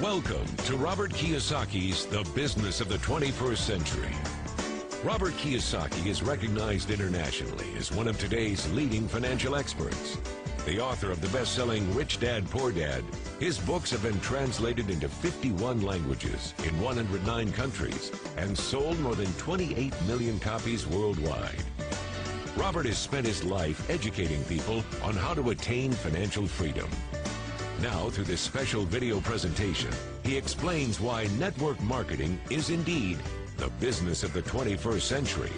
Welcome to Robert Kiyosaki's The Business of the 21st Century. Robert Kiyosaki is recognized internationally as one of today's leading financial experts. The author of the best-selling Rich Dad, Poor Dad, his books have been translated into 51 languages in 109 countries and sold more than 28 million copies worldwide. Robert has spent his life educating people on how to attain financial freedom. Now, through this special video presentation, he explains why network marketing is indeed the business of the 21st century,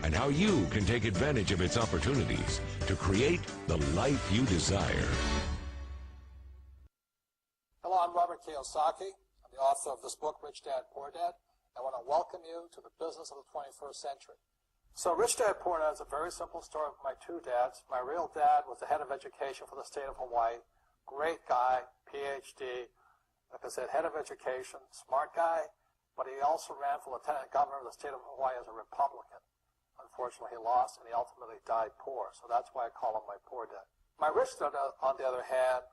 and how you can take advantage of its opportunities to create the life you desire. Hello, I'm Robert Kiyosaki. I'm the author of this book, Rich Dad, Poor Dad. I want to welcome you to the business of the 21st century. So Rich Dad, Poor Dad is a very simple story of my two dads. My real dad was the head of education for the state of Hawaii. Great guy, PhD, like I said, head of education, smart guy, but he also ran for lieutenant governor of the state of Hawaii as a Republican. Unfortunately, he lost, and he ultimately died poor, so that's why I call him my poor dad. My rich dad, on the other hand,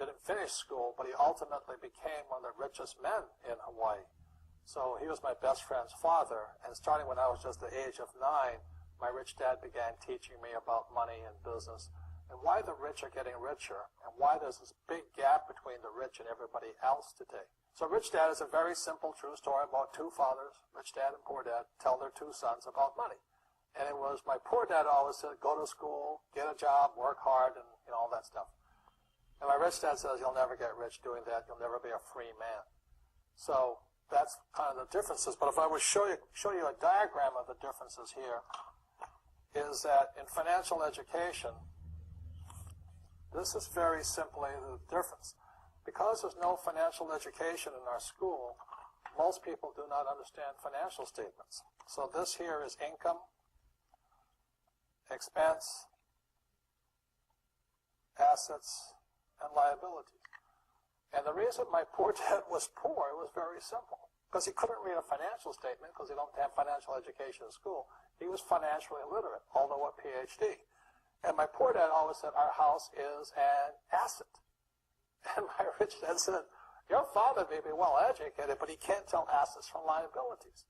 didn't finish school, but he ultimately became one of the richest men in Hawaii. So he was my best friend's father, and starting when I was just the age of 9, my rich dad began teaching me about money and business, and why the rich are getting richer, and why there's this big gap between the rich and everybody else today. So Rich Dad is a very simple, true story about two fathers, Rich Dad and Poor Dad, tell their two sons about money. And it was my poor dad always said, go to school, get a job, work hard, and all that stuff. And my rich dad says, you'll never get rich doing that. You'll never be a free man. So that's kind of the differences. But if I would show you a diagram of the differences here, is that in financial education, this is very simply the difference. Because there's no financial education in our school, most people do not understand financial statements. So this here is income, expense, assets, and liabilities. And the reason my poor dad was poor, it was very simple. Because he couldn't read a financial statement because he don't have financial education in school. He was financially illiterate, although a PhD. And my poor dad always said, our house is an asset. And my rich dad said, your father may be well educated, but he can't tell assets from liabilities.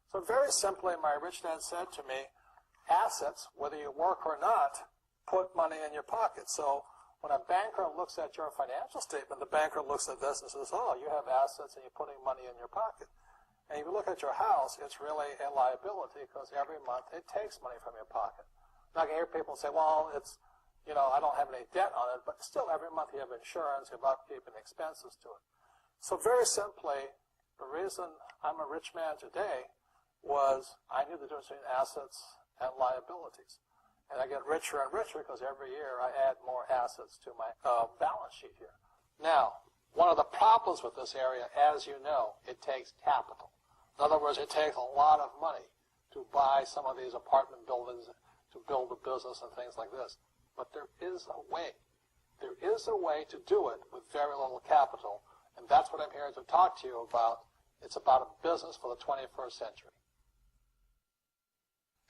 So very simply, my rich dad said to me, assets, whether you work or not, put money in your pocket. So when a banker looks at your financial statement, the banker looks at this and says, oh, you have assets and you're putting money in your pocket. And if you look at your house, it's really a liability because every month it takes money from your pocket. Now, I can hear people say, well, it's, I don't have any debt on it, but still every month you have insurance, you have upkeep and expenses to it. So very simply, the reason I'm a rich man today was I knew the difference between assets and liabilities. And I get richer and richer because every year I add more assets to my balance sheet here. Now, one of the problems with this area, as you know, it takes capital. In other words, it takes a lot of money to buy some of these apartment buildings, to build a business and things like this. But there is a way. There is a way to do it with very little capital, and that's what I'm here to talk to you about. It's about a business for the 21st century.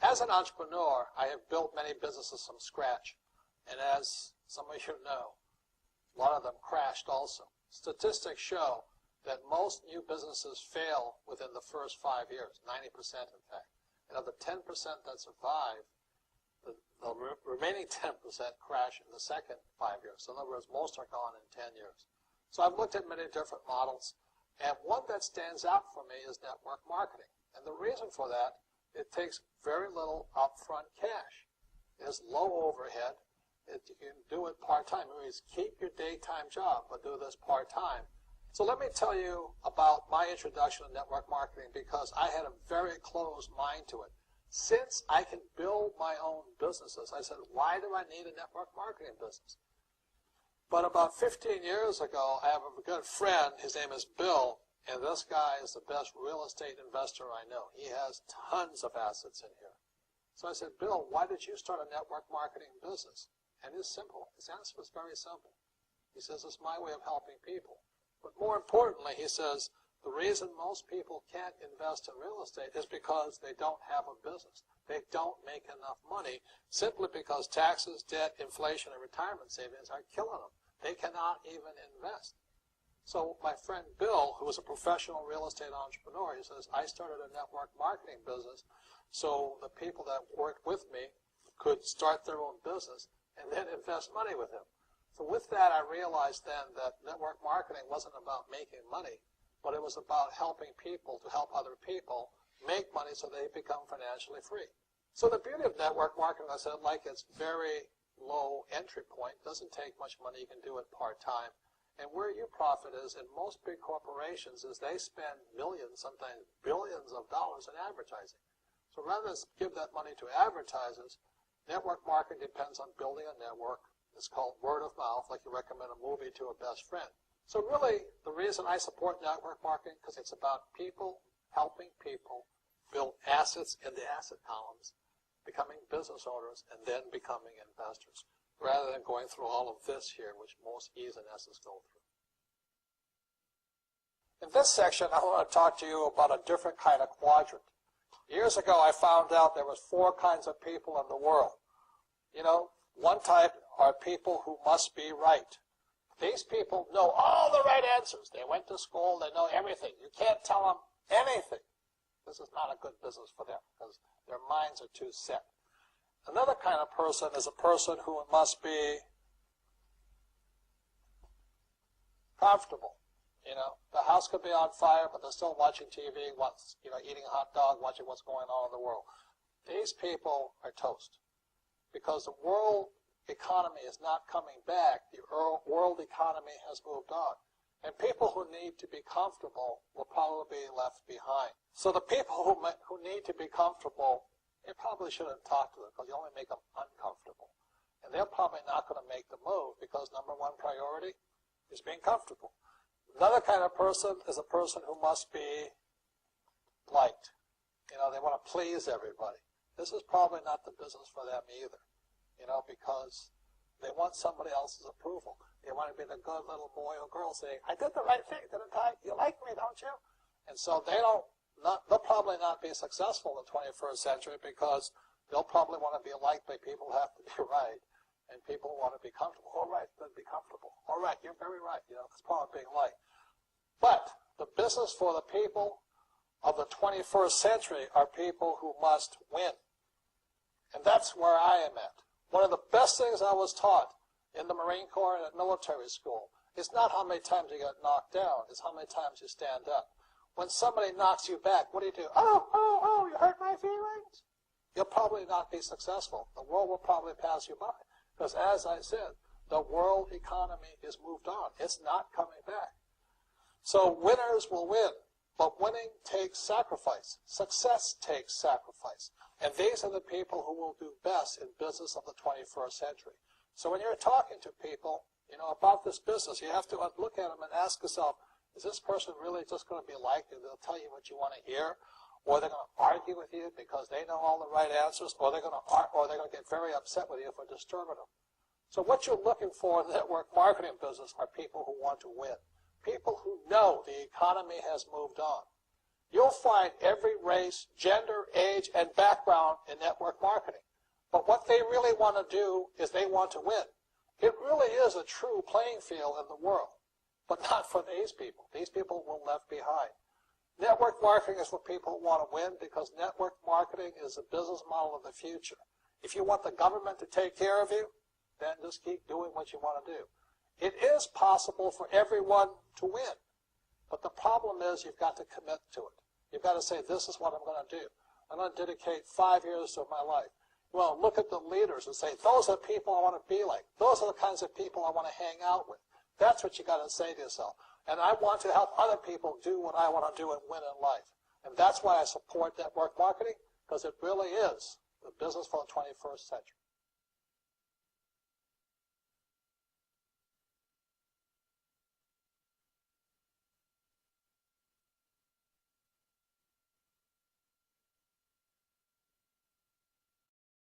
As an entrepreneur, I have built many businesses from scratch, and as some of you know, a lot of them crashed also. Statistics show that most new businesses fail within the first 5 years, 90% in fact. And of the 10% that survive, the remaining 10% crash in the second 5 years. So in other words, most are gone in 10 years. So I've looked at many different models, and one that stands out for me is network marketing. And the reason for that, it takes very little upfront cash. There's low overhead. You can do it part-time. It means keep your daytime job, but do this part-time. So let me tell you about my introduction to network marketing because I had a very closed mind to it. Since I can build my own businesses, I said, why do I need a network marketing business? But about 15 years ago, I have a good friend, his name is Bill, and this guy is the best real estate investor I know. He has tons of assets in here. So I said, Bill, why did you start a network marketing business? And it's simple. His answer was very simple. He says, it's my way of helping people. But more importantly, he says, the reason most people can't invest in real estate is because they don't have a business. They don't make enough money simply because taxes, debt, inflation, and retirement savings are killing them. They cannot even invest. So my friend Bill, who was a professional real estate entrepreneur, he says, I started a network marketing business so the people that worked with me could start their own business and then invest money with him. So with that, I realized then that network marketing wasn't about making money, but it was about helping people to help other people make money so they become financially free. So the beauty of network marketing, I said, like it's very low entry point, doesn't take much money, you can do it part-time. And where your profit is in most big corporations is they spend millions, sometimes billions of dollars in advertising. So rather than give that money to advertisers, network marketing depends on building a network. It's called word of mouth, like you recommend a movie to a best friend. So really, the reason I support network marketing, because it's about people helping people build assets in the asset columns, becoming business owners, and then becoming investors, rather than going through all of this here, which most E's and S's go through. In this section, I want to talk to you about a different kind of quadrant. Years ago, I found out there was 4 kinds of people in the world. You know, one type are people who must be right. These people know all the right answers. They went to school, they know everything. You can't tell them anything. This is not a good business for them because their minds are too set. Another kind of person is a person who must be comfortable. You know, the house could be on fire, but they're still watching TV, eating a hot dog, watching what's going on in the world. These people are toast because the world economy is not coming back. The world economy has moved on. And people who need to be comfortable will probably be left behind. So the people who need to be comfortable, you probably shouldn't talk to them because you only make them uncomfortable. And they're probably not going to make the move because number 1 priority is being comfortable. Another kind of person is a person who must be liked. You know, they want to please everybody. This is probably not the business for them either, you know, because they want somebody else's approval. They want to be the good little boy or girl saying, I did the right thing, didn't I? You like me, don't you? And so they'll probably not be successful in the 21st century because they'll probably want to be liked by people who have to be right. And people want to be comfortable. All right, then be comfortable. All right, you're very right. You know, that's part of being liked. But the business for the people of the 21st century are people who must win. And that's where I am at. One of the best things I was taught in the Marine Corps and at military school is not how many times you get knocked down, it's how many times you stand up. When somebody knocks you back, what do? Oh, you hurt my feelings? You'll probably not be successful. The world will probably pass you by. Because as I said, the world economy is moved on. It's not coming back. So winners will win, but winning takes sacrifice. Success takes sacrifice. And these are the people who will do best in business of the 21st century. So when you're talking to people, you know, about this business, you have to look at them and ask yourself, is this person really just going to be liked and they'll tell you what you want to hear? Or they're going to argue with you because they know all the right answers, or they're going to get very upset with you for disturbing them. So what you're looking for in the network marketing business are people who want to win. People who know the economy has moved on. You'll find every race, gender, age, and background in network marketing. But what they really want to do is they want to win. It really is a true playing field in the world, but not for these people. These people were left behind. Network marketing is for people who want to win because network marketing is a business model of the future. If you want the government to take care of you, then just keep doing what you want to do. It is possible for everyone to win, but the problem is you've got to commit to it. You've got to say, this is what I'm going to do. I'm going to dedicate 5 years of my life. Well, look at the leaders and say, those are the people I want to be like. Those are the kinds of people I want to hang out with. That's what you got to say to yourself. And I want to help other people do what I want to do and win in life. And that's why I support network marketing, because it really is the business for the 21st century.